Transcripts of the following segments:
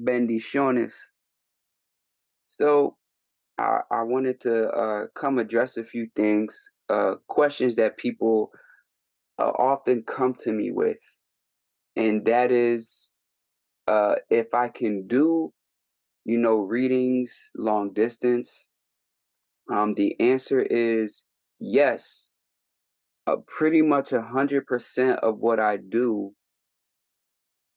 Bendiciones. So I wanted to come address a few things, questions that people often come to me with, and that is if I can do, readings long distance. The answer is yes. Pretty much 100% of what I do,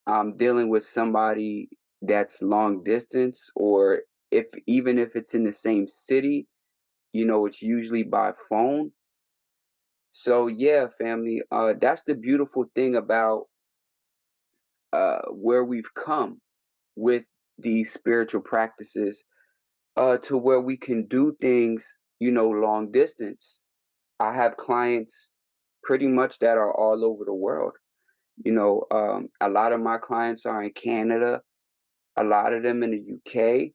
I'm dealing with somebody that's long distance, or if even if it's in the same city, it's usually by phone. So yeah, family, that's the beautiful thing about where we've come with these spiritual practices, to where we can do things, long distance. I have clients pretty much that are all over the world. A lot of my clients are in Canada, a lot of them in the UK.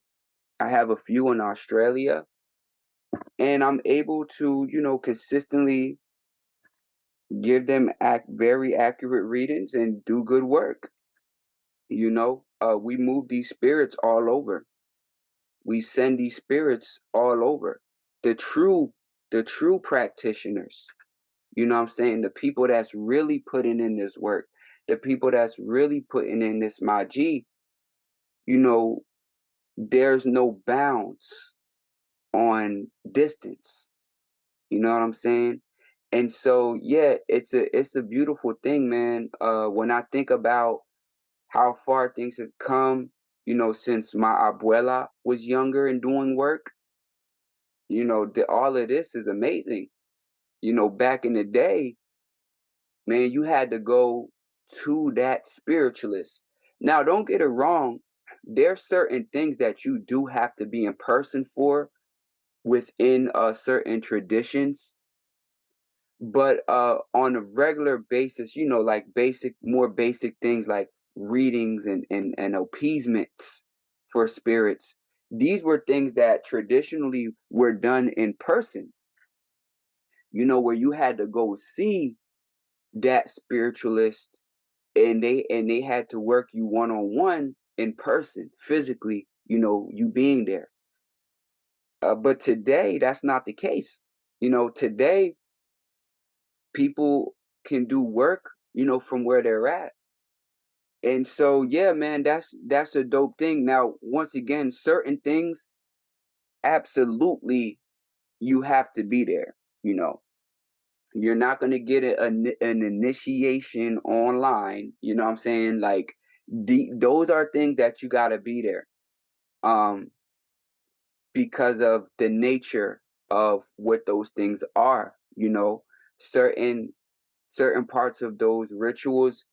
I have a few in Australia, and I'm able to, consistently give them very accurate readings and do good work. We move these spirits all over. We send these spirits all over. The true, the true practitioners. You know what I'm saying? The people that's really putting in this work, the people that's really putting in this maji. You know, there's no bounds on distance. You know what I'm saying? And so yeah, it's a beautiful thing, man. When I think about how far things have come, since my abuela was younger and doing work, all of this is amazing. Back in the day, man, you had to go to that spiritualist. Now, don't get it wrong. There's certain things that you do have to be in person for within certain traditions. But on a regular basis, like more basic things like readings and appeasements for spirits, these were things that traditionally were done in person, where you had to go see that spiritualist, and they had to work you one on one in person, physically, you being there. But today, that's not the case. Today people can do work, from where they're at. And so, yeah, man, that's a dope thing. Now, once again, certain things, absolutely, you have to be there. You know, you're not gonna get an initiation online. You know what I'm saying? Like, those are things that you gotta be there. Um, because of the nature of what those things are. Certain certain parts of those rituals,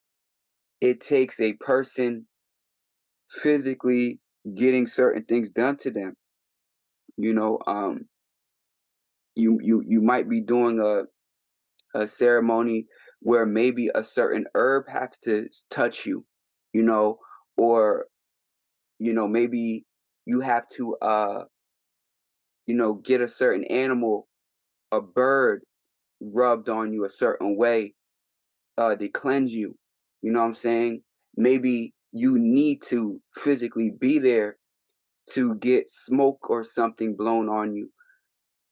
it takes a person physically getting certain things done to them. You know, you might be doing a ceremony where maybe a certain herb has to touch you, you know, or maybe you have to get a certain animal, a bird rubbed on you a certain way, to cleanse you. You know what I'm saying? Maybe you need to physically be there to get smoke or something blown on you.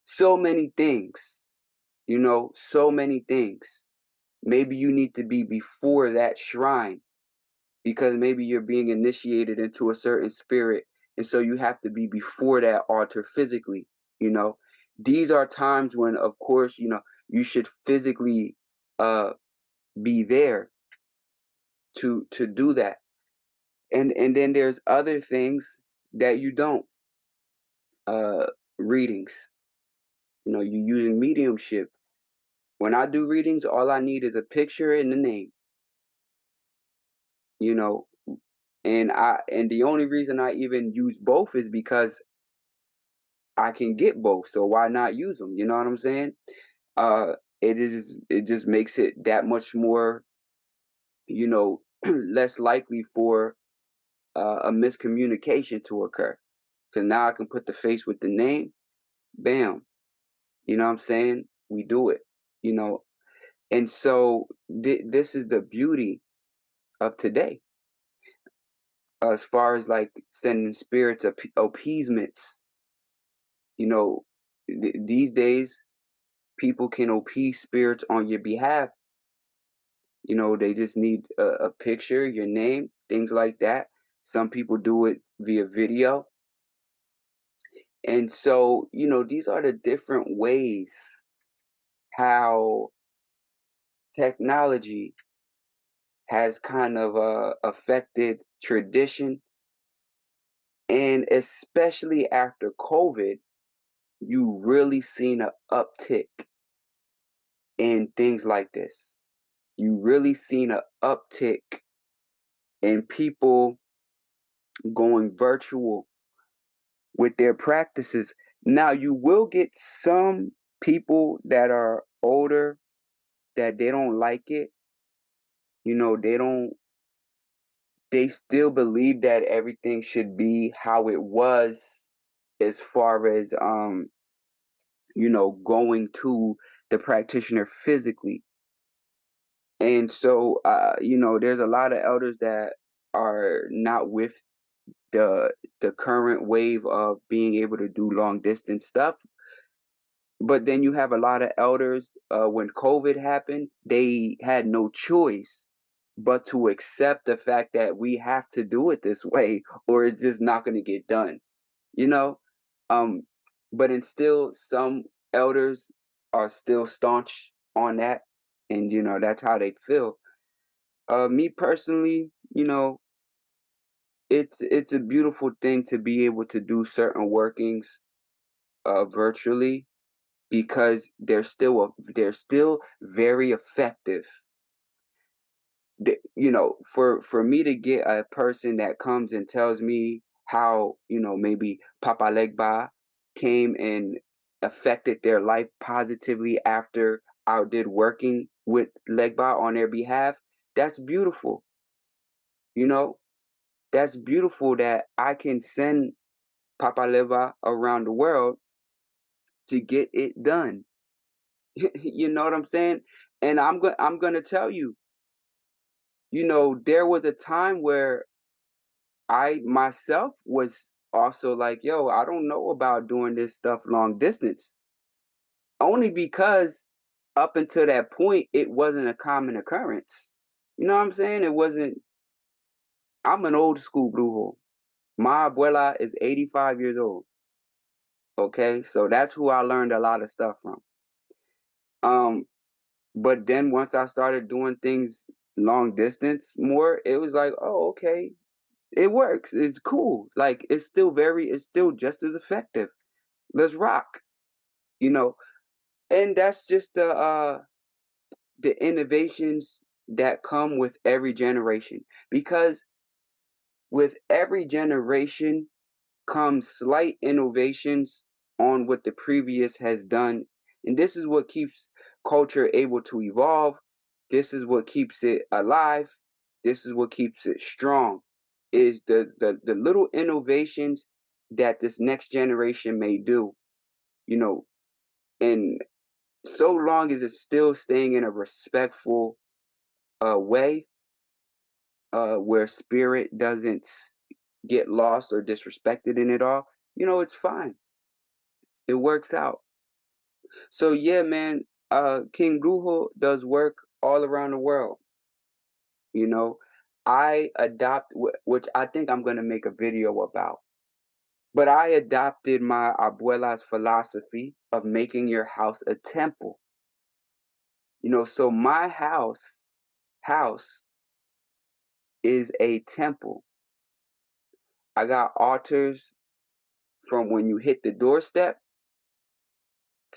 So many things, so many things. Maybe you need to be before that shrine because maybe you're being initiated into a certain spirit. And so you have to be before that altar physically, you know. These are times when, of course, you should physically uh, be there to do that. And then there's other things that you don't. Uh, Readings. You're using mediumship. When I do readings, all I need is a picture and the name, you know, and the only reason I even use both is because I can get both. So why not use them? You know what I'm saying? Uh it just makes it that much more, less likely for a miscommunication to occur. Cuz now I can put the face with the name, bam. You know what I'm saying? We do it, you know. And so this is the beauty of today. as far as like sending spirits appeasements, you know, these days people can appease spirits on your behalf. You know, they just need a picture, your name, things like that. Some people do it via video. And so, these are the different ways how technology has kind of affected tradition. And especially after COVID, you really seen an uptick in things like this. You really seen an uptick in people going virtual with their practices. Now, you will get some people that are older that they don't like it. They still believe that everything should be how it was as far as, going to the practitioner physically. And so, there's a lot of elders that are not with the the current wave of being able to do long distance stuff. But then you have a lot of elders, when COVID happened, they had no choice but to accept the fact that we have to do it this way or it's just not going to get done, you know? Um, but and still, some elders are still staunch on that, and that's how they feel. Me personally, it's a beautiful thing to be able to do certain workings virtually because they're still very effective. For me to get a person that comes and tells me how, maybe Papa Legba came and affected their life positively after I did working with Legba on their behalf, that's beautiful. You know, that's beautiful that I can send Papa Legba around the world to get it done. You know what I'm saying? And I'm gonna tell you, there was a time where I myself was also like, yo, I don't know about doing this stuff long distance. Only because up until that point, it wasn't a common occurrence. You know what I'm saying? I'm an old school Brujo. My abuela is 85 years old. Okay. So that's who I learned a lot of stuff from. Um, but then once I started doing things long distance more, it was like, oh, okay, it works. It's cool. Like it's still just as effective. Let's rock. You know, and that's just the innovations that come with every generation. Because with every generation comes slight innovations on what the previous has done. And this is what keeps culture able to evolve. This is what keeps it alive. This is what keeps it strong. Is the little innovations that this next generation may do, you know, and so long as it's still staying in a respectful way, where spirit doesn't get lost or disrespected in it all, it's fine. It works out. So yeah, man, King Brujo does work all around the world. You know, I adopt, which I think I'm gonna make a video about. But I adopted my abuela's philosophy of making your house a temple. So my house is a temple. I got altars from when you hit the doorstep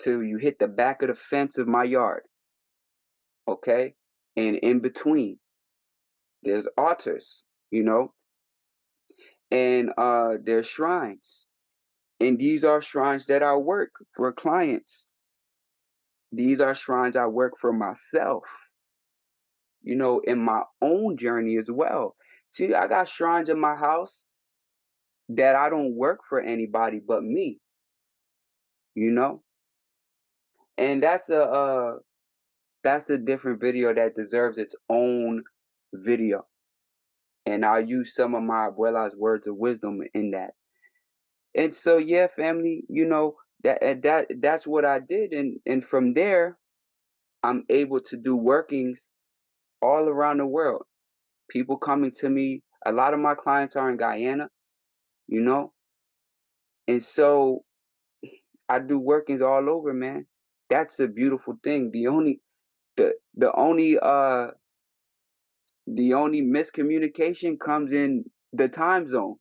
to you hit the back of the fence of my yard. Okay? And in between, there's altars, you know, and there's shrines. And these are shrines that I work for clients. These are shrines I work for myself, in my own journey as well. See, I got shrines in my house that I don't work for anybody but me, you know? And that's a different video that deserves its own video. And I'll use some of my abuela's words of wisdom in that. And so yeah, family, that's what I did. And from there, I'm able to do workings all around the world. People coming to me, a lot of my clients are in Guyana, you know, and so I do workings all over, man. That's a beautiful thing. The only miscommunication comes in the time zone.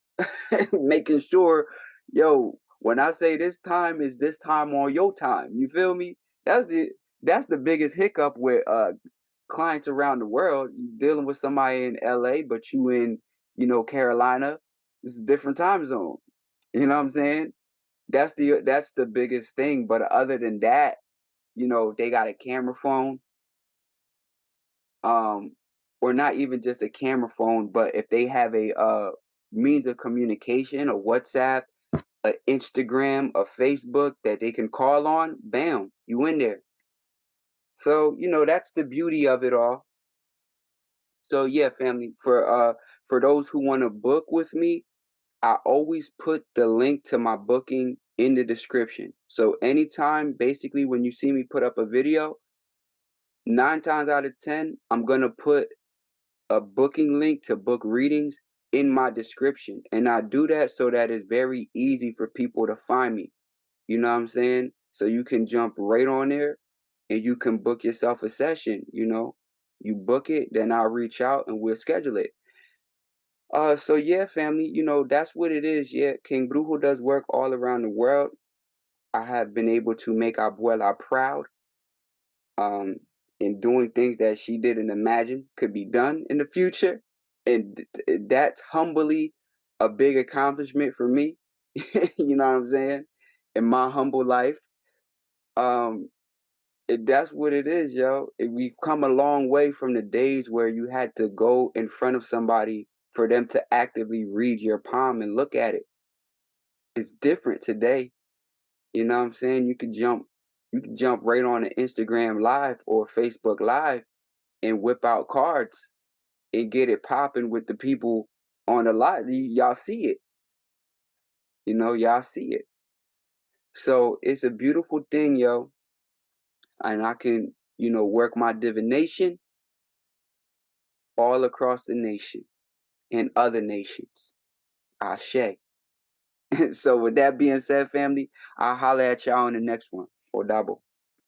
Making sure, yo, when I say this time is this time on your time. You feel me? That's the that's the biggest hiccup with clients around the world. You dealing with somebody in LA, but you in, Carolina. It's a different time zone. You know what I'm saying? That's the biggest thing. But other than that, they got a camera phone, um, or not even just a camera phone, but if they have a means of communication, a WhatsApp, a Instagram, a Facebook that they can call on, bam, you in there. So, that's the beauty of it all. So yeah, family, for those who want to book with me, I always put the link to my booking in the description. So anytime, basically, when you see me put up a video, 9 times out of 10, I'm gonna put a booking link to book readings in my description. And I do that so that it's very easy for people to find me. You know what I'm saying? So you can jump right on there and you can book yourself a session. You book it, then I'll reach out and we'll schedule it. So yeah, family, that's what it is. Yeah, King Brujo does work all around the world. I have been able to make Abuela proud, um, in doing things that she didn't imagine could be done in the future. And that's humbly a big accomplishment for me. You know what I'm saying? In my humble life. Um, that's what it is, yo. We've come a long way from the days where you had to go in front of somebody for them to actively read your palm and look at it. It's different today. You know what I'm saying? You can jump right on an Instagram live or Facebook live and whip out cards and get it popping with the people on the live. Y'all see it. Y'all see it. So it's a beautiful thing, yo. And I can, work my divination all across the nation and other nations. Ashe. So with that being said, family, I'll holler at y'all on the next one. Or double.